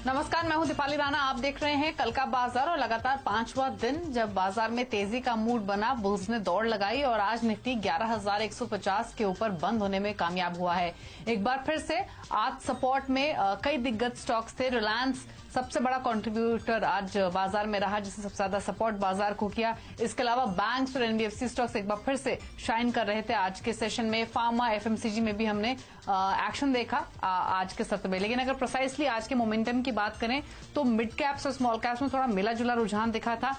नमस्कार, मैं हूं दीपाली राणा। आप देख रहे हैं कल का बाजार और लगातार 5वां दिन जब बाजार में तेजी का मूड बना, बुल्स ने दौड़ लगाई और आज निफ्टी 11,150 के ऊपर बंद होने में कामयाब हुआ है। एक बार फिर से आज सपोर्ट में कई दिग्गज स्टॉक्स थे। रिलायंस सबसे बड़ा कंट्रीब्यूटर आज बाजार में रहा, जिसने सबसे ज्यादा सपोर्ट बाजार को किया। इसके अलावा बैंक्स और एनबीएफसी स्टॉक्स एक बार फिर से शाइन कर रहे थे आज के सेशन में। फार्मा, एफएमसीजी में भी हमने एक्शन देखा आज के सत्र में। लेकिन अगर प्रिसाइसली आज के मोमेंटम की बात करें तो मिड कैप्स और स्मॉल कैप्स में थोड़ा मिला जुला रुझान दिखा था।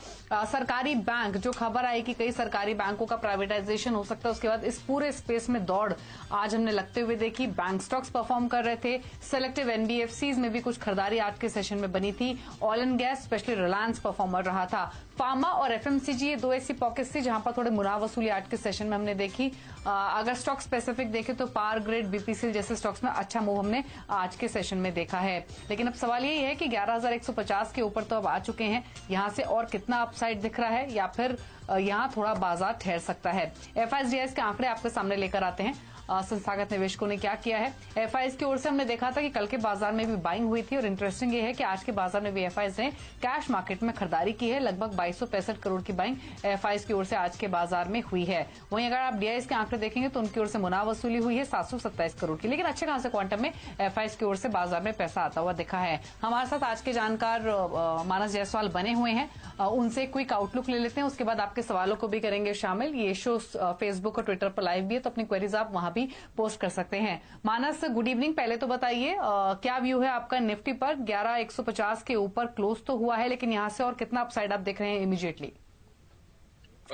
सरकारी बैंक, जो खबर आई कि कई सरकारी बैंकों का प्राइवेटाइजेशन हो सकता है, उसके बाद इस पूरे स्पेस में दौड़ आज हमने लगते हुए देखी। बैंक स्टॉक्स परफॉर्म कर रहे थे। सेलेक्टिव एनबीएफसीज में भी कुछ खरीदारी आज के सेशन में बनी थी। Oil and gas, specially Reliance performer रहा था। फार्मा और एफएमसीजी ये दो ऐसी पॉकेट्स थी जहां पर थोड़े मुनाफा वसूली आज के सेशन में हमने देखी। अगर स्टॉक स्पेसिफिक देखें तो पावर ग्रिड, बीपीसीएल जैसे स्टॉक्स में अच्छा मूव हमने आज के सेशन में देखा है। लेकिन अब सवाल यही है कि 11,150 के ऊपर तो अब आ चुके हैं, यहां से और कितना अपसाइड दिख रहा है या फिर यहां थोड़ा बाजार ठहर सकता है। एफआईएस के आंकड़े आपके सामने लेकर आते हैं। संस्थागत निवेशकों ने क्या किया है। एफआईएस की ओर से हमने देखा था कि कल के बाजार में भी बाइंग हुई थी और इंटरेस्टिंग ये है कि आज के बाजार में भी एफआईएस ने कैश मार्केट में खरीदारी की है। लगभग 2265 करोड़ की बाइंग एफआईएस की ओर से आज के बाजार में हुई है। वहीं अगर आप डीआईएस के आंकड़े देखेंगे तो उनकी ओर से मुनाफा वसूली हुई है 727 करोड़ की। लेकिन अच्छे खासे क्वांटम में एफआईएस की ओर से बाजार में पैसा आता हुआ दिखा है। हमारे साथ आज के जानकार मानस जायसवाल बने हुए हैं, उनसे क्विक आउटलुक ले लेते हैं, उसके बाद आपके सवालों को भी करेंगे शामिल। ये शो फेसबुक और ट्विटर पर लाइव भी है, तो अपनी क्वेरीज आप वहां भी पोस्ट कर सकते हैं। मानस, गुड इवनिंग। पहले तो बताइए क्या व्यू है आपका निफ्टी पर? 11,150 के ऊपर क्लोज तो हुआ है, लेकिन यहां से और कितना अपसाइड आप देख रहे हैं इमीडिएटली?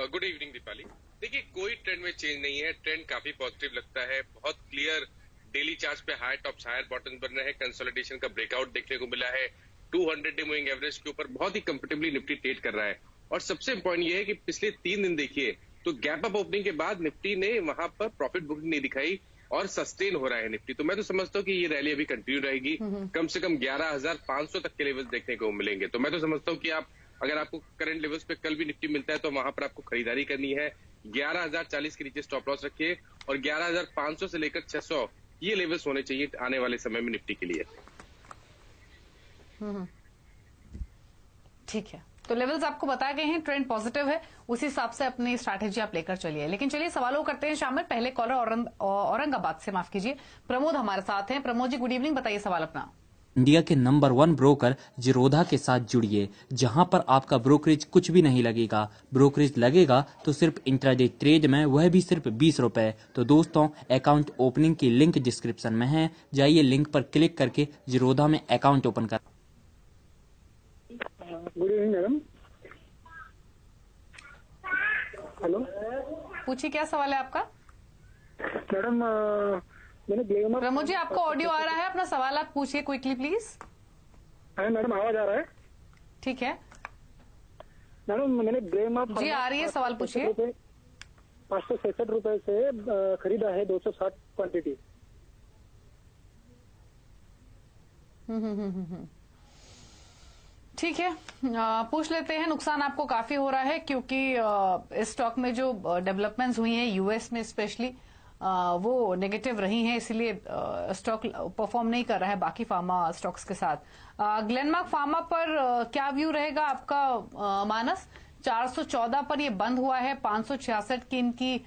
Good evening Deepali. देखिए, कोई ट्रेंड में चेंज नहीं है। ट्रेंड काफी पॉजिटिव लगता है। बहुत क्लियर डेली चार्ट पे हाई टॉप्स, हायर बॉटम बन रहे हैं। कंसोलिडेशन का ब्रेकआउट देखने को मिला है। 200 डे मूविंग एवरेज के ऊपर बहुत ही कंफर्टेबली निफ्टी ट्रेड कर रहा है। और सबसे इंपॉर्टेंट ये है कि पिछले 3 दिन देखिए तो गैप अप ओपनिंग के बाद निफ्टी ने वहां पर प्रॉफिट बुकिंग नहीं दिखाई और सस्टेन हो रहा है निफ्टी। तो मैं तो समझता हूँ कि ये रैली अभी कंटिन्यू रहेगी। कम से कम 11,500 तक के लेवल्स देखने को मिलेंगे। तो मैं तो समझता हूँ कि अगर आपको करंट लेवल्स पे कल भी निफ्टी मिलता है तो वहां पर आपको खरीदारी करनी है। 11,040 के नीचे स्टॉप लॉस रखिए और 11,500 से लेकर 600 ये लेवल्स होने चाहिए आने वाले समय में निफ्टी के लिए। ठीक है, तो लेवल्स आपको बताए गए हैं, ट्रेंड पॉजिटिव है, उसी हिसाब से अपनी स्ट्रैटेजी आप लेकर चलिए। लेकिन चलिए सवालों करते हैं शामिल। पहले कॉलर औरंगाबाद से, माफ कीजिए, प्रमोद हमारे साथ हैं। प्रमोद जी, गुड इवनिंग, बताइए सवाल अपना। इंडिया के नंबर 1 ब्रोकर जिरोधा के साथ जुड़िए, जहां पर आपका ब्रोकरेज कुछ भी नहीं लगेगा। ब्रोकरेज लगेगा तो सिर्फ इंट्राडे ट्रेड में, वह भी सिर्फ 20 रुपए। तो दोस्तों, अकाउंट ओपनिंग की लिंक डिस्क्रिप्शन में है, जाइए लिंक पर क्लिक करके जिरोधा में अकाउंट ओपन कर। Good evening madam. हेलो, पूछिए, क्या सवाल है आपका? मैडम मैंने ग्लेनमार्क। प्रमोद जी, आपको ऑडियो आ रहा है, अपना सवाल आप पूछिए क्विकली प्लीज। है मैडम, आवाज आ रहा है? ठीक है मैडम, मैंने ग्लेनमार्क जी, आ रही है, सवाल पूछिए। 566 रुपए से खरीदा है 260 क्वांटिटी। ठीक है, पूछ लेते हैं। नुकसान आपको काफी हो रहा है क्योंकि इस स्टॉक में जो डेवलपमेंट्स हुई हैं यूएस में स्पेशली, वो नेगेटिव रही हैं, इसलिए स्टॉक परफॉर्म नहीं कर रहा है बाकी फार्मा स्टॉक्स के साथ। ग्लेनमार्क फार्मा पर क्या व्यू रहेगा आपका मानस? 414 पर ये बंद हुआ है, 566 की इनकी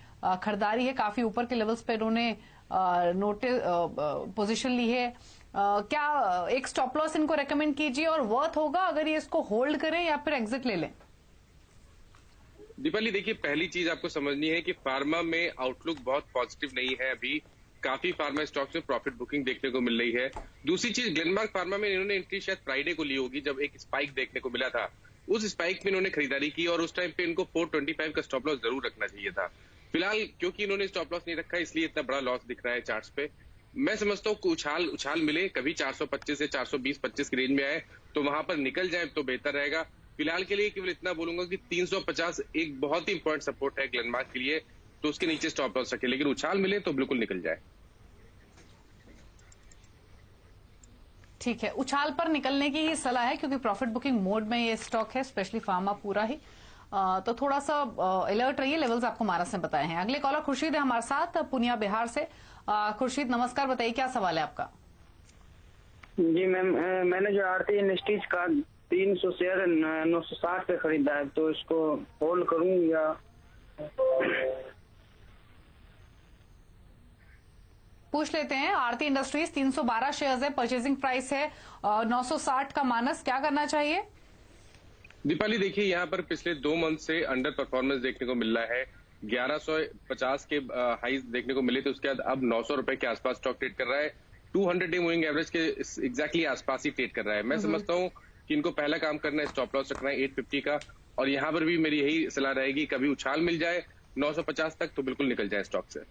खरीदारी है, काफी ऊपर के लेवल्स पर इन्होंने नोटिस पोजीशन ली है। क्या एक स्टॉप लॉस इनको रेकमेंड कीजिए और वर्थ होगा अगर ये इसको होल्ड करें या फिर एग्जिट ले लें? दीपाली, देखिए, पहली चीज आपको समझनी है कि फार्मा में आउटलुक बहुत पॉजिटिव नहीं है। अभी काफी फार्मा स्टॉक्स में प्रॉफिट बुकिंग देखने को मिल रही है। दूसरी चीज, ग्लेनमार्क फार्मा में इन्होंने एंट्री शायद फ्राइडे को ली होगी, जब एक स्पाइक देखने को मिला था। उस स्पाइक में इन्होंने खरीदारी की और उस टाइम पे इनको 425 का स्टॉप लॉस जरूर रखना चाहिए था। फिलहाल क्योंकि इन्होंने स्टॉप लॉस नहीं रखा, इसलिए इतना बड़ा लॉस दिख रहा है चार्ट्स पे। मैं समझता हूँ उछाल मिले, कभी 425 से 420-25 की रेंज में आए तो वहां पर निकल जाए तो बेहतर रहेगा। फिलहाल के लिए केवल इतना बोलूंगा कि 350 एक बहुत ही इंपॉर्टेंट सपोर्ट है ग्लेनमार्क के लिए, तो उसके नीचे स्टॉप लॉस रखे, लेकिन उछाल मिले तो बिल्कुल निकल जाए। ठीक है, उछाल पर निकलने की ही सलाह है क्योंकि प्रॉफिट बुकिंग मोड में ये स्टॉक है, स्पेशली फार्मा पूरा ही। तो थोड़ा सा अलर्ट रहिए। लेवल्स आपको मानस ने बताए हैं। अगले कॉलर खुर्शीद है हमारे साथ, पुनिया बिहार से। खुर्शीद नमस्कार, बताइए क्या सवाल है आपका? जी मैम, मैंने जो आरती इंडस्ट्रीज का 300 शेयर 960 पे खरीदा है, तो इसको होल्ड करूं या? पूछ लेते हैं। आरती इंडस्ट्रीज 312 शेयर्स है, परचेजिंग प्राइस है 960 का मानस, क्या करना चाहिए? दीपाली देखिए, यहाँ पर पिछले 2 मंथ से अंडर परफॉर्मेंस देखने को मिल रहा है। 1150 के हाईज देखने को मिले थे, उसके बाद अब 900 रुपए के आसपास स्टॉक ट्रेड कर रहा है। 200 डे मूविंग एवरेज के एग्जैक्टली आसपास ही ट्रेड कर रहा है। मैं समझता हूँ कि इनको पहला काम करना है, स्टॉप लॉस रखना है 850 का, और यहाँ पर भी मेरी यही सलाह रहेगी, कभी उछाल मिल जाए 950 तक तो बिल्कुल निकल जाए स्टॉक से।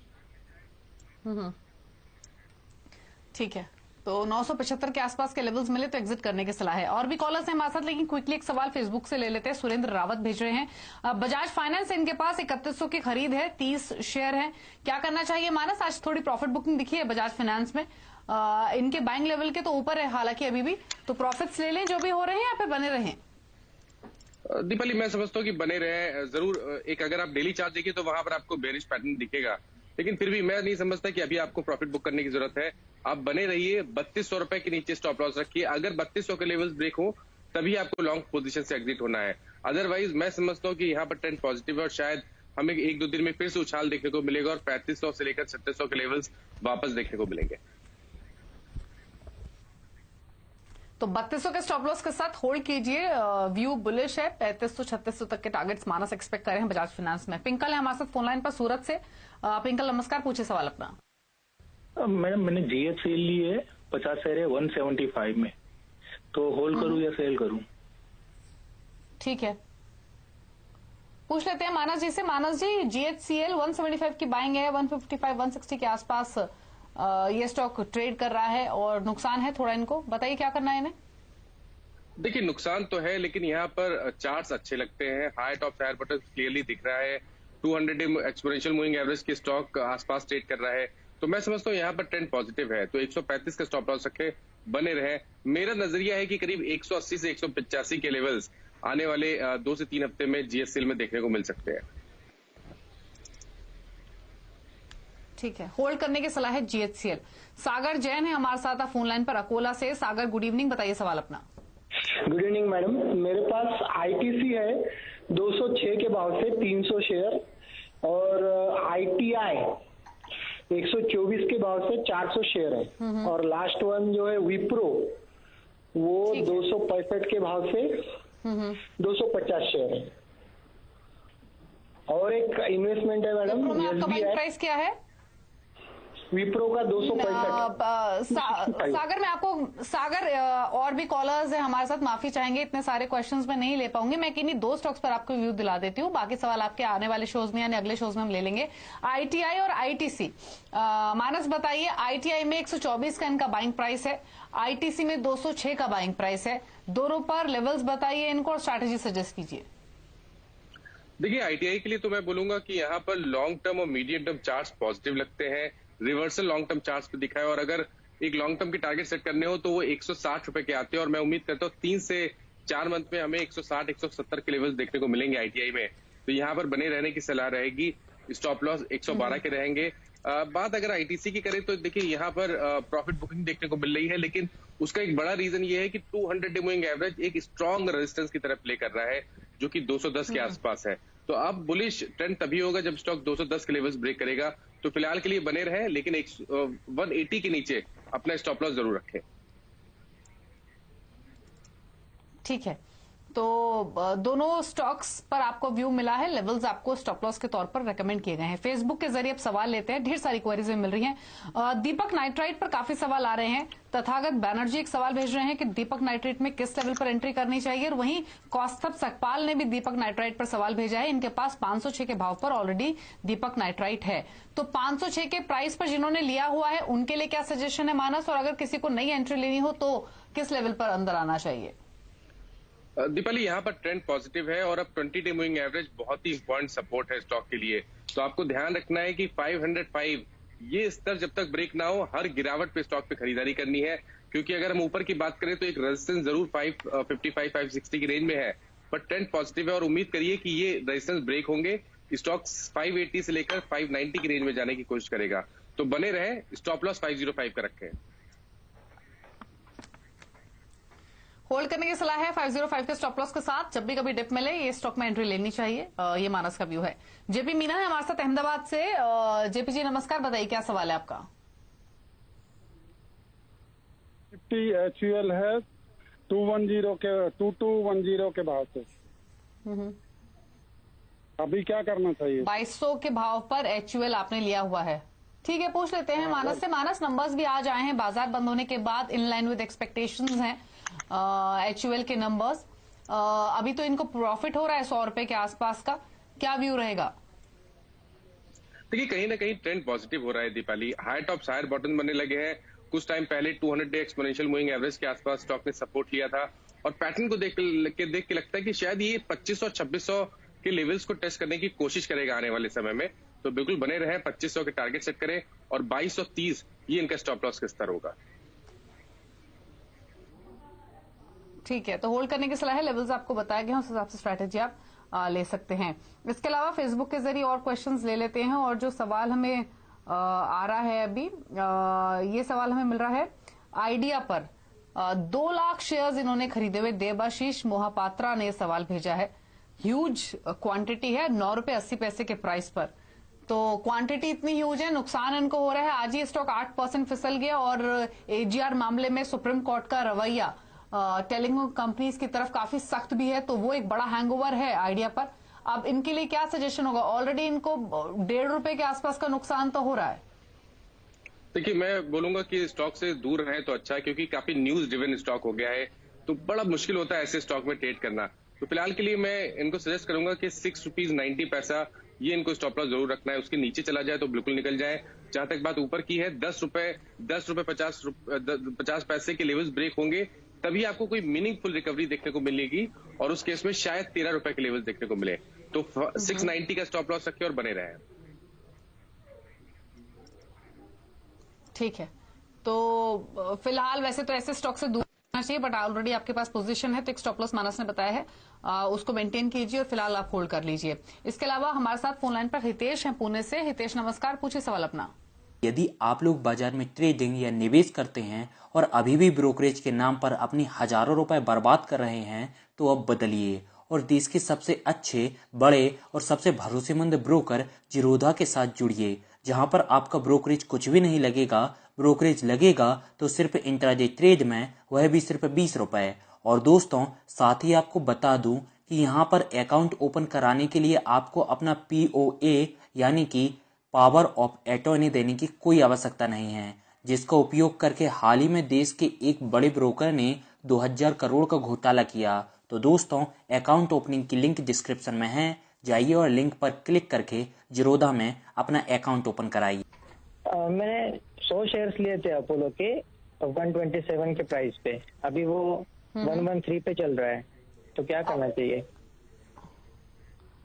ठीक है, तो 975 के आसपास के लेवल्स मिले तो एग्जिट करने की सलाह है। और भी कॉलर्स हैं हमारे साथ, लेकिन क्विकली एक सवाल फेसबुक से ले लेते हैं। सुरेंद्र रावत भेज रहे हैं, बजाज फाइनेंस इनके पास 3100 की खरीद है, 30 शेयर है, क्या करना चाहिए मानस? आज थोड़ी प्रॉफिट बुकिंग दिखी है बजाज फाइनेंस में, इनके बाइंग लेवल के तो ऊपर है हालांकि अभी भी, तो प्रॉफिट्स ले लें जो भी हो रहे हैं या फिर बने रहें? दीपाली मैं समझता हूँ कि बने रहे जरूर। एक अगर आप डेली चार्ट देखिए तो वहां पर आपको बेरिश पैटर्न दिखेगा, लेकिन फिर भी मैं नहीं समझता कि अभी आपको प्रॉफिट बुक करने की जरूरत है। आप बने रहिए, 3200 रुपए के नीचे स्टॉप लॉस रखिए। अगर 3200 के लेवल्स ब्रेक हो तभी आपको लॉन्ग पोजीशन से एग्जिट होना है। अदरवाइज मैं समझता हूँ कि यहाँ पर ट्रेंड पॉजिटिव है और शायद हमें 1-2 दिन में फिर से उछाल देखने को मिलेगा और 3500 से लेकर 3600 के लेवल्स वापस देखने को मिलेंगे। तो 3200 के स्टॉप लॉस के साथ होल्ड कीजिए, व्यू बुलिश है। 3500-3600 तक के टारगेट्स मानस एक्सपेक्ट कर रहे हैं बजाज फाइनेंस में। पिंकल है हमारे साथ फोन लाइन पर सूरत से। पिंकल नमस्कार, पूछिए सवाल अपना। मैडम मैंने जीएचसीएल ली है, 50 शेयर है 175 में, तो होल्ड करूं या सेल करूं? ठीक है, पूछ लेते हैं मानस जी से। मानस जी, जीएचसीएल 175 की बाइंग है, 155-160 के आसपास ये स्टॉक ट्रेड कर रहा है और नुकसान है थोड़ा, इनको बताइए क्या करना है इन्हें? देखिए नुकसान तो है, लेकिन यहाँ पर चार्ट्स अच्छे लगते हैं। High top higher bottom clearly दिख रहा है। 200 डे एक्सपोनेंशियल मूविंग एवरेज के स्टॉक आसपास ट्रेड कर रहा है, तो मैं समझता हूँ यहाँ पर ट्रेंड पॉजिटिव है। तो 135 का स्टॉप लॉस रखे, बने रहे। मेरा नजरिया है कि करीब 180 से 185 के लेवल्स आने वाले 2 से 3 हफ्ते में जीएससीएल में देखने को मिल सकते हैं। ठीक है, होल्ड करने की सलाह है जीएचसीएल। सागर जैन है हमारे साथ फोन लाइन पर अकोला से। सागर गुड इवनिंग, बताइए सवाल अपना। गुड इवनिंग मैडम, मेरे पास आईटीसी है 206 के भाव से 300 शेयर, और आईटीआई 124 के भाव से 400 शेयर है, और लास्ट वन जो है विप्रो वो 265 के भाव से 250 शेयर है। और एक इन्वेस्टमेंट है मैडम एसबीआई, प्राइस क्या है विप्रो का? 265। सागर में आपको और भी कॉलर्स है हमारे साथ, माफी चाहेंगे इतने सारे क्वेश्चंस में नहीं ले पाऊंगी। मैं किन्हीं 2 स्टॉक्स पर आपको व्यू दिला देती हूँ, बाकी सवाल आपके आने वाले शोज में यानी अगले शोज में हम ले लेंगे। आईटीआई और आईटीसी, मानस बताइए। आईटीआई में 124 का इनका बाइंग प्राइस है, आईटीसी में 206 का बाइंग प्राइस है। दोनों पर लेवल्स बताइए इनको और स्ट्रैटेजी सजेस्ट कीजिए। देखिए आईटीआई के लिए तो मैं बोलूंगा कि यहाँ पर लॉन्ग टर्म और मीडियम टर्म चार्ट्स पॉजिटिव लगते हैं। रिवर्सल लॉन्ग टर्म चार्ट्स पे दिखा है, और अगर एक लॉन्ग टर्म की टारगेट सेट करने हो तो वो 160 रुपए के आते हैं, और मैं उम्मीद करता हूँ 3 से 4 मंथ में हमें 160-170 के लेवल्स देखने को मिलेंगे आईटीआई में। तो यहाँ पर बने रहने की सलाह रहेगी। स्टॉप लॉस 112 के रहेंगे। बात अगर आईटीसी की करें तो देखिए यहाँ पर प्रॉफिट बुकिंग देखने को मिल रही है, लेकिन उसका एक बड़ा रीजन ये है कि 200 डे मूविंग एवरेज एक स्ट्रॉन्ग रेजिस्टेंस की तरफ प्ले कर रहा है, जो कि 210 के आसपास है। तो अब बुलिश ट्रेंड तभी होगा जब स्टॉक 210 के लेवल्स ब्रेक करेगा। तो फिलहाल के लिए बने रहे, लेकिन 180 के नीचे अपना स्टॉप लॉस जरूर रखें। ठीक है, तो दोनों स्टॉक्स पर आपको व्यू मिला है, लेवल्स आपको स्टॉप लॉस के तौर पर रेकमेंड किए गए हैं। फेसबुक के जरिए अब सवाल लेते हैं, ढेर सारी क्वेरीज मिल रही हैं। दीपक नाइट्राइट पर काफी सवाल आ रहे हैं। तथागत बैनर्जी एक सवाल भेज रहे हैं कि दीपक नाइट्राइट में किस लेवल पर एंट्री करनी चाहिए, और वहीं कौस्तभ सकपाल ने भी दीपक नाइट्राइट पर सवाल भेजा है। इनके पास 506 के भाव पर ऑलरेडी दीपक नाइट्राइट है, तो 506 के प्राइस पर जिन्होंने लिया हुआ है उनके लिए क्या सजेशन है मानस, और अगर किसी को नई एंट्री लेनी हो तो किस लेवल पर अंदर आना चाहिए? दीपाली यहाँ पर ट्रेंड पॉजिटिव है, और अब 20 डे मूविंग एवरेज बहुत ही इंपॉर्टेंट सपोर्ट है स्टॉक के लिए। तो आपको ध्यान रखना है कि 505 ये स्तर जब तक ब्रेक ना हो, हर गिरावट पे स्टॉक पे खरीदारी करनी है। क्योंकि अगर हम ऊपर की बात करें तो एक रेजिस्टेंस जरूर 555-560 की रेंज में है, पर ट्रेंड पॉजिटिव है और उम्मीद करिए कि ये रेजिस्टेंस ब्रेक होंगे। स्टॉक 580 से लेकर 590 की रेंज में जाने की कोशिश करेगा, तो बने रहे। स्टॉप लॉस 505 का रखें। होल्ड करने की सलाह है 505 के स्टॉप लॉस के साथ। जब भी कभी डिप मिले ये स्टॉक में एंट्री लेनी चाहिए। ये मानस का व्यू है। जेपी मीना है हमारे साथ अहमदाबाद से। जेपी जी नमस्कार, बताइए क्या सवाल है आपका। HUL है 2210 के भाव से, अभी क्या करना चाहिए? 2200 के भाव पर HUL आपने लिया हुआ है। ठीक है, पूछ लेते हैं मानस से। मानस, नंबर्स भी आज आए हैं बाजार बंद होने के बाद, इन लाइन विद एक्सपेक्टेशंस हैं HUL के नंबर्स। अभी तो इनको प्रॉफिट हो रहा है 100 रुपए के आसपास का, क्या व्यू रहेगा? देखिए कहीं ना कहीं ट्रेंड पॉजिटिव हो रहा है Deepali. High top higher bottom बनने लगे हैं। कुछ टाइम पहले 200 डे एक्सपोनेंशियल मूविंग एवरेज के आसपास स्टॉक ने सपोर्ट लिया था और पैटर्न को देख के लगता है कि शायद ये 2500-2600 के लेवल्स को टेस्ट करने की कोशिश करेगा आने वाले समय में। तो बिल्कुल बने रहे, 2500 के टारगेट सेट करें और 2230 ये इनका स्टॉप लॉस का स्तर होगा। ठीक है, तो होल्ड करने की सलाह है। लेवल्स आपको बताया गया, उस हिसाब से स्ट्रैटेजी आप ले सकते हैं। इसके अलावा फेसबुक के जरिए और क्वेश्चंस ले लेते हैं। और जो सवाल हमें आ रहा है अभी, ये सवाल हमें मिल रहा है आइडिया पर। 2 लाख शेयर्स इन्होंने खरीदे हुए। देबाशीष मोहापात्रा ने सवाल भेजा है। ह्यूज क्वांटिटी है, 9 रुपए 80 पैसे के प्राइस पर। तो क्वांटिटी इतनी ह्यूज है, नुकसान इनको हो रहा है। आज ही स्टॉक 8% फिसल गया और AGR मामले में सुप्रीम कोर्ट का रवैया टेलीकॉम कंपनीज की तरफ काफी सख्त भी है, तो वो एक बड़ा हैंगओवर है आइडिया पर। अब इनके लिए क्या सजेशन होगा? ऑलरेडी इनको 1.5 रुपए के आसपास का नुकसान तो हो रहा है। देखिए मैं बोलूंगा कि स्टॉक से दूर रहे तो अच्छा है, क्योंकि काफी न्यूज ड्रिवन स्टॉक हो गया है, तो बड़ा मुश्किल होता है ऐसे स्टॉक में ट्रेड करना। तो फिलहाल के लिए मैं इनको सजेस्ट करूंगा कि 6 रुपीज 90 पैसा ये इनको स्टॉप लॉस जरूर रखना है। उसके नीचे चला जाए तो बिल्कुल निकल जाए। जहां तक बात ऊपर की है, 10 रुपए 50 पैसे के लेवल्स ब्रेक होंगे तभी आपको कोई मीनिंगफुल रिकवरी देखने को मिलेगी, और उस केस में शायद 13 रुपए के लेवल्स देखने को मिले। तो 690 का स्टॉप लॉस रखें और बने रहें। ठीक है, तो फिलहाल वैसे तो ऐसे स्टॉक से दूर रहना चाहिए, बट ऑलरेडी आपके पास पोजीशन है तो एक स्टॉप लॉस मानस ने बताया है, उसको मेंटेन कीजिए और फिलहाल आप होल्ड कर लीजिए। इसके अलावा हमारे साथ फोन लाइन पर हितेश हैं पुणे से। हितेश नमस्कार, पूछिए सवाल अपना। यदि आप लोग बाजार में ट्रेडिंग या निवेश करते हैं और अभी भी ब्रोकरेज के नाम पर अपनी हजारों रुपए बर्बाद कर रहे हैं, तो अब बदलिए और देश के सबसे अच्छे, बड़े और सबसे भरोसेमंद ब्रोकर जिरोधा के साथ जुड़िए, जहां पर आपका ब्रोकरेज कुछ भी नहीं लगेगा। ब्रोकरेज लगेगा तो सिर्फ इंट्राडे ट्रेड में, वह भी सिर्फ 20 रुपए। और दोस्तों, साथ ही आपको बता दूं कि यहाँ पर अकाउंट ओपन कराने के लिए आपको अपना POA यानी कि पावर ऑफ अटॉर्नी देने की कोई आवश्यकता नहीं है, जिसका उपयोग करके हाल ही में देश के एक बड़े ब्रोकर ने 2000 करोड़ का घोटाला किया। तो दोस्तों, अकाउंट ओपनिंग की लिंक डिस्क्रिप्शन में है, जाइए और लिंक पर क्लिक करके जिरोधा में अपना अकाउंट ओपन कराइए। मैंने 100 शेयर्स लिए थे अपोलो के 127 के प्राइस पे, अभी वो 113 पे चल रहा है, तो क्या करना चाहिए?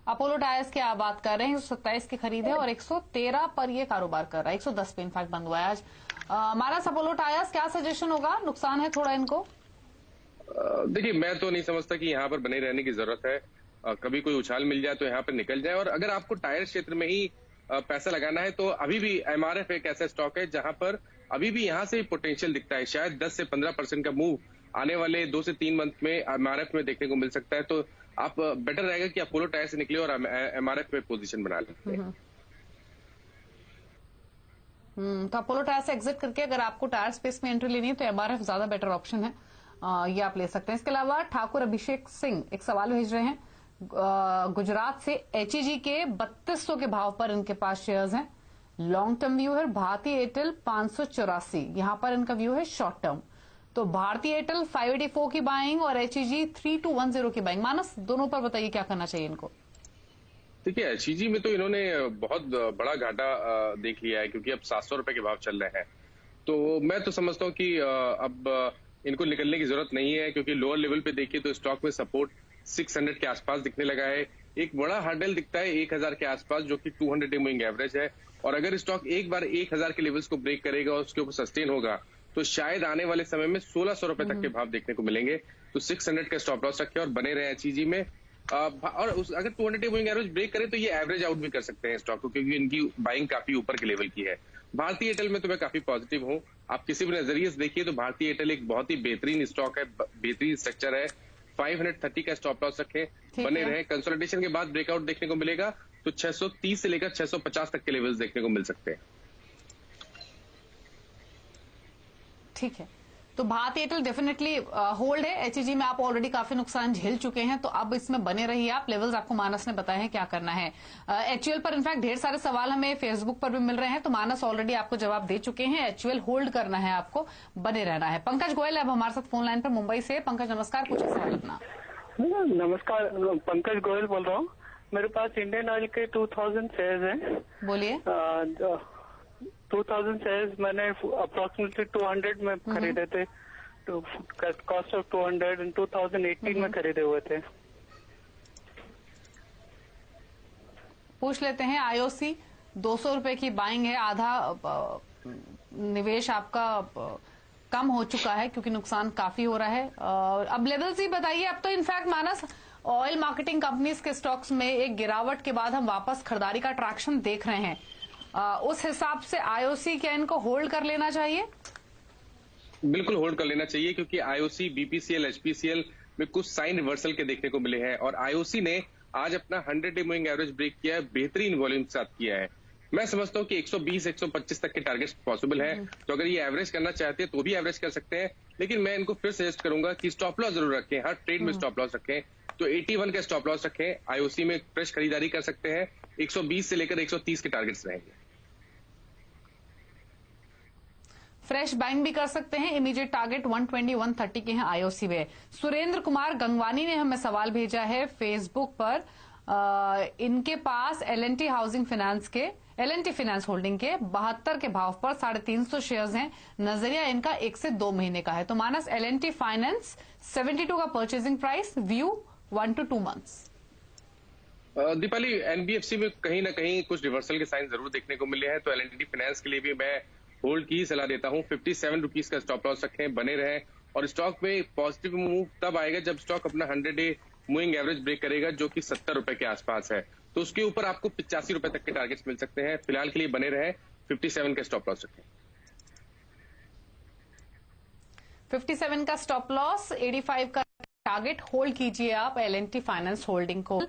अपोलो टायर्स की आप बात कर रहे हैं, 127 की खरीद है और 113 पर ये कारोबार कर रहा है। 110 पे इनफैक्ट बंद हुआ है आज। हमारा अपोलो टायर्स क्या सजेशन होगा? नुकसान है थोड़ा इनको। देखिए मैं तो नहीं समझता कि यहाँ पर बने रहने की जरूरत है। कभी कोई उछाल मिल जाए तो यहाँ पर निकल जाए। और अगर आपको टायर क्षेत्र में ही पैसा लगाना है तो अभी भी MRF एक ऐसा स्टॉक है जहां पर अभी भी यहाँ से पोटेंशियल दिखता है। शायद 10 से 15% का मूव आने वाले 2 से 3 मंथ में MRF में देखने को मिल सकता है। तो आप बेटर रहेगा कि अपोलो टायर से निकले और MRF में पोजीशन बना लें। तो अपोलो टायर से एग्जिट करके अगर आपको टायर स्पेस में एंट्री लेनी है तो MRF ज्यादा बेटर ऑप्शन है, ये आप ले सकते हैं। इसके अलावा ठाकुर अभिषेक सिंह एक सवाल भेज रहे हैं गुजरात से। HEG के 3200 के भाव पर इनके पास शेयर्स हैं। लॉन्ग टर्म व्यू है। भारतीय एयरटेल 584, यहां पर इनका व्यू है शॉर्ट टर्म। तो भारतीय एयरटेल 584 की बाइंग और HEG 3210 की बाइंग। मानस, दोनों पर बताइए क्या करना चाहिए इनको। देखिए HEG में तो इन्होंने बहुत बड़ा घाटा देख लिया है, क्योंकि अब 700 रुपए के भाव चल रहे हैं। तो मैं तो समझता हूँ कि अब इनको निकलने की जरूरत नहीं है, क्योंकि लोअर लेवल पे देखिए तो स्टॉक में सपोर्ट 600 के आसपास दिखने लगा है। एक बड़ा हर्डल दिखता है 1000 के आसपास, जो कि 200 डे मूविंग एवरेज है। और अगर स्टॉक एक बार 1000 के लेवल्स को ब्रेक करेगा और उसके ऊपर सस्टेन होगा तो शायद आने वाले समय में 1600 रुपए तक के भाव देखने को मिलेंगे। तो 600 का स्टॉप लॉस रखें और बने रहे HEG में। और अगर 200 डे मूविंग एवरेज ब्रेक करे तो ये एवरेज आउट भी कर सकते हैं स्टॉक को, क्योंकि इनकी बाइंग काफी ऊपर के लेवल की है। भारतीय एयरटेल में तो मैं काफी पॉजिटिव हूँ। आप किसी भी नजरिए से देखिए तो भारतीय एयरटेल एक बहुत ही बेहतरीन स्टॉक है, बेहतरीन स्ट्रक्चर है। 530 का स्टॉप लॉस रखें, बने रहे। कंसोलिडेशन के बाद ब्रेकआउट देखने को मिलेगा तो 630 से लेकर 650 तक के लेवल्स देखने को मिल सकते हैं। ठीक है, तो भारतीय एयरटेल डेफिनेटली होल्ड है। एचईजी में आप ऑलरेडी काफी नुकसान झेल चुके हैं, तो अब इसमें बने रहिए आप। लेवल्स आपको मानस ने बताया है क्या करना है। एचयूएल पर इनफैक्ट ढेर सारे सवाल हमें फेसबुक पर भी मिल रहे हैं, तो मानस ऑलरेडी आपको जवाब दे चुके हैं। एचयूएल होल्ड करना है, आपको बने रहना है। पंकज गोयल अब हमारे साथ फोन लाइन पर मुंबई से। पंकज नमस्कार, पूछिए सवाल अपना। नमस्कार, पंकज गोयल बोल रहा हूँ। मेरे पास इंडियन ऑयल के 2000 शेयर्स हैं। बोलिए। 2000 शेयर्स मैंने अप्रोक्सीमेटली 200 में खरीदे थे, तो कॉस्ट ऑफ 200 इन 2018 में खरीदे हुए थे। पूछ लेते हैं। आईओसी 200 रुपए की बाइंग है, आधा निवेश आपका कम हो चुका है क्योंकि नुकसान काफी हो रहा है। अब लेवल्स ही बताइए। अब तो इनफैक्ट मानस ऑयल मार्केटिंग कंपनीज के स्टॉक्स में एक गिरावट के बाद हम वापस खरीदारी का ट्रैक्शन देख रहे हैं। उस हिसाब से आईओसी क्या इनको होल्ड कर लेना चाहिए? बिल्कुल होल्ड कर लेना चाहिए, क्योंकि आईओसी, बीपीसीएल, एचपीसीएल में कुछ साइन रिवर्सल के देखने को मिले हैं और आईओसी ने आज अपना 100-डे मूविंग एवरेज ब्रेक किया है, बेहतरीन वॉल्यूम के साथ किया है। मैं समझता हूं कि 120-125 तक के टारगेट्स पॉसिबल है, तो अगर ये एवरेज करना चाहते हैं तो भी एवरेज कर सकते हैं। लेकिन मैं इनको फिर सजेस्ट करूंगा कि स्टॉप लॉस जरूर रखें, हर ट्रेड में स्टॉप लॉस रखें। तो 81 का स्टॉप लॉस रखें। आईओसी में फ्रेश खरीदारी कर सकते हैं। 120 से लेकर 130 के टारगेट्स रहेंगे। फ्रेश बाइंग भी कर सकते हैं। इमीडिएट टारगेट 120-130 के हैं आईओसी में। सुरेंद्र कुमार गंगवानी ने हमें सवाल भेजा है फेसबुक पर। इनके पास एलएनटी हाउसिंग फाइनेंस के, एलएनटी फाइनेंस होल्डिंग के 72 के भाव पर 350 शेयर्स हैं। नजरिया इनका 1 से 2 महीने का है। तो मानस एलएनटी फाइनेंस 72 का purchasing price, view 1 to 2 months. Deepali, NBFC में कहीं ना कहीं कुछ रिवर्सल के साइन जरूर देखने को मिले हैं, तो एलएनटी फाइनेंस के लिए भी मैं होल्ड की सलाह देता हूं। 57 रुपीज का स्टॉप लॉस रखें, बने रहें। और स्टॉक में पॉजिटिव मूव तब आएगा जब स्टॉक अपना 100-डे मूविंग एवरेज ब्रेक करेगा, जो कि 70 रुपए के आसपास है। तो उसके ऊपर आपको 85 रुपए तक के टारगेट्स मिल सकते हैं। फिलहाल के लिए बने रहें, 57 का स्टॉप लॉस रखें। 57 का स्टॉप लॉस, 85 का टारगेट होल्ड कीजिए आप एलएनटी फाइनेंस होल्डिंग को।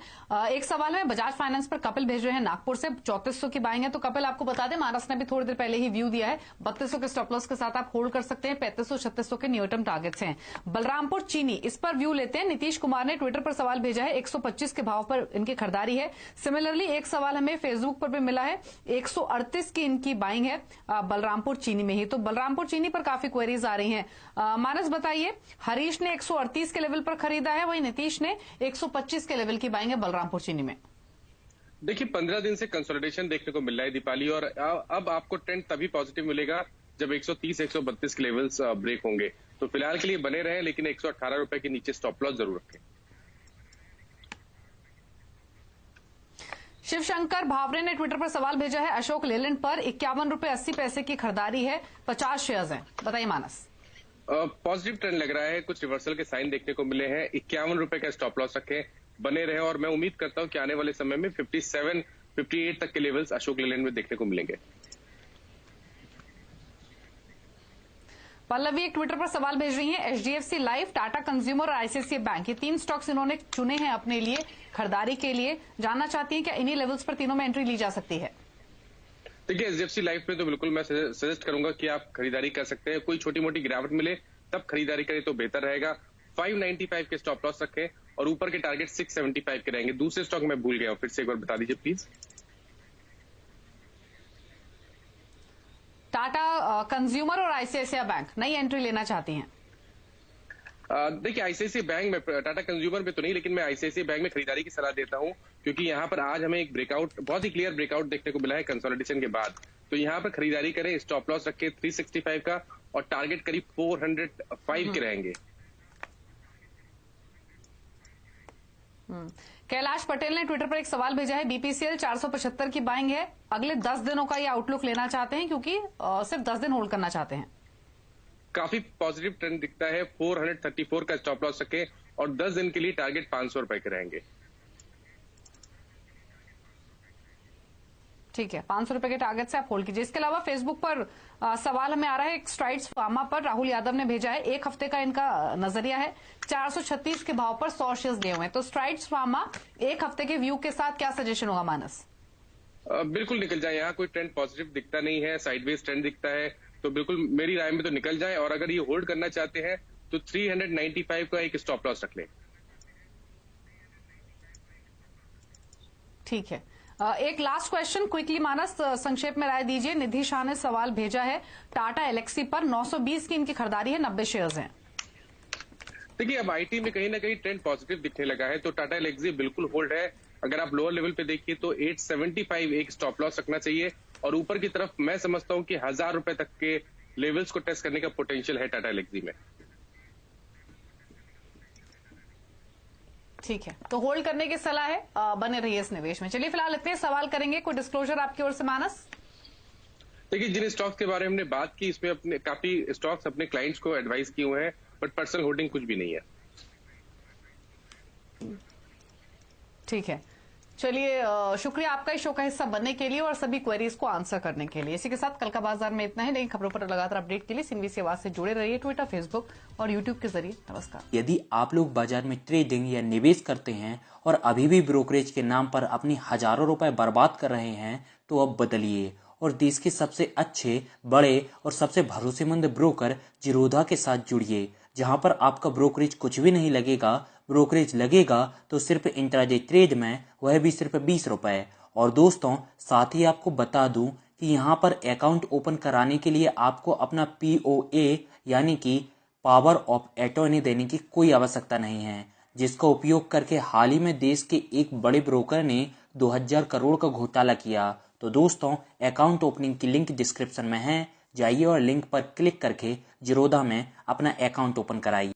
एक सवाल में बजाज फाइनेंस पर कपिल भेज रहे हैं नागपुर से। 3400 की बाइंग है। तो कपिल आपको बता दें, मानस ने भी थोड़ी देर पहले ही व्यू दिया है। 3200 के स्टॉप लॉस के साथ आप होल्ड कर सकते हैं। 3500-3600 के न्यू टर्म टारगेट्स हैं। बलरामपुर चीनी, इस पर व्यू लेते हैं। नीतीश कुमार ने ट्विटर पर सवाल भेजा है। 125 के भाव पर इनकी खरीदारी है। सिमिलरली एक सवाल हमें फेसबुक पर भी मिला है। 138 की इनकी बाइंग है बलरामपुर चीनी में ही। तो बलरामपुर चीनी पर काफी क्वेरीज आ रही हैं। मानस बताइए, हरीश ने 138 के लेवल पर खरीदा है, वही नीतीश ने 125 के लेवल की बाइंग है बलरामपुर चीनी में। देखिए, 15 दिन से कंसोलिडेशन देखने को मिल रहा है दीपाली, और अब आपको ट्रेंड तभी पॉजिटिव मिलेगा जब 130-132 के लेवल्स ब्रेक होंगे। तो फिलहाल के लिए बने रहे, लेकिन 118 रुपए के नीचे स्टॉप लॉस जरूर रखें। शिवशंकर भावरे ने ट्विटर पर सवाल भेजा है। अशोक लेलैंड पर 51 रुपए 80 पैसे की खरीदारी है। 50 शेयर्स हैं। बताइए मानस। पॉजिटिव ट्रेंड लग रहा है, कुछ रिवर्सल के साइन देखने को मिले हैं। 51 रुपए का स्टॉप लॉस रखें, बने रहे। और मैं उम्मीद करता हूं कि आने वाले समय में 57-58 तक के लेवल्स अशोक लेलैंड में देखने को मिलेंगे। पल्लवी एक ट्विटर पर सवाल भेज रही हैं। एचडीएफसी लाइफ, टाटा कंज्यूमर और आईसीआईसीआई बैंक, ये 3 स्टॉक्स इन्होंने चुने हैं अपने लिए खरीदारी के लिए। जानना चाहती हैं क्या इन्हीं लेवल्स पर तीनों में एंट्री ली जा सकती है? देखिए, एचडीएफसी लाइफ में तो बिल्कुल मैं सजेस्ट करूंगा कि आप खरीदारी कर सकते हैं। कोई छोटी मोटी गिरावट मिले तब खरीदारी करें तो बेहतर रहेगा। 595 के स्टॉप लॉस रखें और ऊपर के टारगेट 675 के रहेंगे। दूसरे स्टॉक मैं भूल गया हूं, फिर से एक बार बता दीजिए प्लीज। टाटा कंज्यूमर और आईसीआईसीआई बैंक नई एंट्री लेना चाहती हैं? देखिए, आईसीआईसीआई बैंक में, टाटा कंज्यूमर में तो नहीं, लेकिन मैं आईसीआईसीआई बैंक में खरीदारी की सलाह देता हूं, क्योंकि यहां पर आज हमें एक ब्रेकआउट, बहुत ही क्लियर ब्रेकआउट देखने को मिला है कंसोलिडेशन के बाद। तो यहां पर खरीदारी करें, स्टॉप लॉस रखें 365 का और टारगेट करीब 405 के रहेंगे। कैलाश पटेल ने ट्विटर पर एक सवाल भेजा है। बीपीसीएल 475 की बाइंग है। अगले 10 दिनों का ये आउटलुक लेना चाहते हैं, क्योंकि सिर्फ 10 दिन होल्ड करना चाहते हैं। काफी पॉजिटिव ट्रेंड दिखता है। 434 का स्टॉप लॉस रखें और 10 दिन के लिए टारगेट 500 रुपए के रहेंगे। ठीक है, 500 रुपए के टारगेट से आप होल्ड कीजिए। इसके अलावा फेसबुक पर सवाल हमें आ रहा है एक स्ट्राइड्स फार्मा पर, राहुल यादव ने भेजा है। एक हफ्ते का इनका नजरिया है, 436 के भाव पर 100 शेयर्स लिए हुए हैं। तो स्ट्राइड्स फार्मा एक हफ्ते के व्यू के साथ क्या सजेशन होगा मानस? बिल्कुल निकल जाए, यहाँ कोई ट्रेंड पॉजिटिव दिखता नहीं है, साइडवेज ट्रेंड दिखता है, तो बिल्कुल मेरी राय में तो निकल जाए। और अगर ये होल्ड करना चाहते हैं तो 395 का एक स्टॉप लॉस रख लें। ठीक है, एक लास्ट क्वेश्चन क्विकली मानस, संक्षेप में राय दीजिए। निधि शाह ने सवाल भेजा है टाटा एलेक्सी पर, 920 की इनकी खरीदारी है, 90 शेयर्स हैं। देखिए, अब आईटी में कहीं ना कहीं ट्रेंड पॉजिटिव दिखने लगा है, तो टाटा एलेक्सी बिल्कुल होल्ड है। अगर आप लोअर लेवल पे देखिए तो 875 एक स्टॉप लॉस रखना चाहिए, और ऊपर की तरफ मैं समझता हूं कि 1000 रुपए तक के लेवल्स को टेस्ट करने का पोटेंशियल है टाटा एलेक्सी में। ठीक है, तो होल्ड करने की सलाह है, बने रहिए इस निवेश में। चलिए फिलहाल इतने सवाल करेंगे, कोई डिस्क्लोजर आपकी ओर से मानस? देखिए, जिन स्टॉक्स के बारे में हमने बात की, इसमें अपने काफी स्टॉक्स अपने क्लाइंट्स को एडवाइस किए हुए हैं, बट पर्सनल होल्डिंग कुछ भी नहीं है। ठीक है, चलिए शुक्रिया आपका इस शो का हिस्सा बनने के लिए और सभी क्वेरीज को आंसर करने के लिए। इसी के साथ कल का बाजार में इतना ही। नई खबरों पर लगातार अपडेट के लिए सिंवी से आवाज से जुड़े रहिए, ट्विटर, फेसबुक और यूट्यूब के जरिए। नमस्कार। यदि आप लोग बाजार में ट्रेडिंग या निवेश करते हैं और अभी भी ब्रोकरेज के नाम पर अपनी हजारों रुपए बर्बाद कर रहे हैं, तो अब बदलिए और देश के सबसे अच्छे, बड़े और सबसे भरोसेमंद ब्रोकर जिरोधा के साथ जुड़िए, जहां पर आपका ब्रोकरेज कुछ भी नहीं लगेगा। ब्रोकरेज लगेगा तो सिर्फ इंट्राडे ट्रेड में, वह भी सिर्फ 20 रुपए। और दोस्तों, साथ ही आपको बता दूं कि यहां पर अकाउंट ओपन कराने के लिए आपको अपना POA यानी कि पावर ऑफ अटॉर्नी देने की कोई आवश्यकता नहीं है, जिसका उपयोग करके हाल ही में देश के एक बड़े ब्रोकर ने 2000 करोड़ का घोटाला किया। तो दोस्तों, अकाउंट ओपनिंग की लिंक डिस्क्रिप्शन में है, जाइए और लिंक पर क्लिक करके जिरोधा में अपना अकाउंट ओपन कराइए।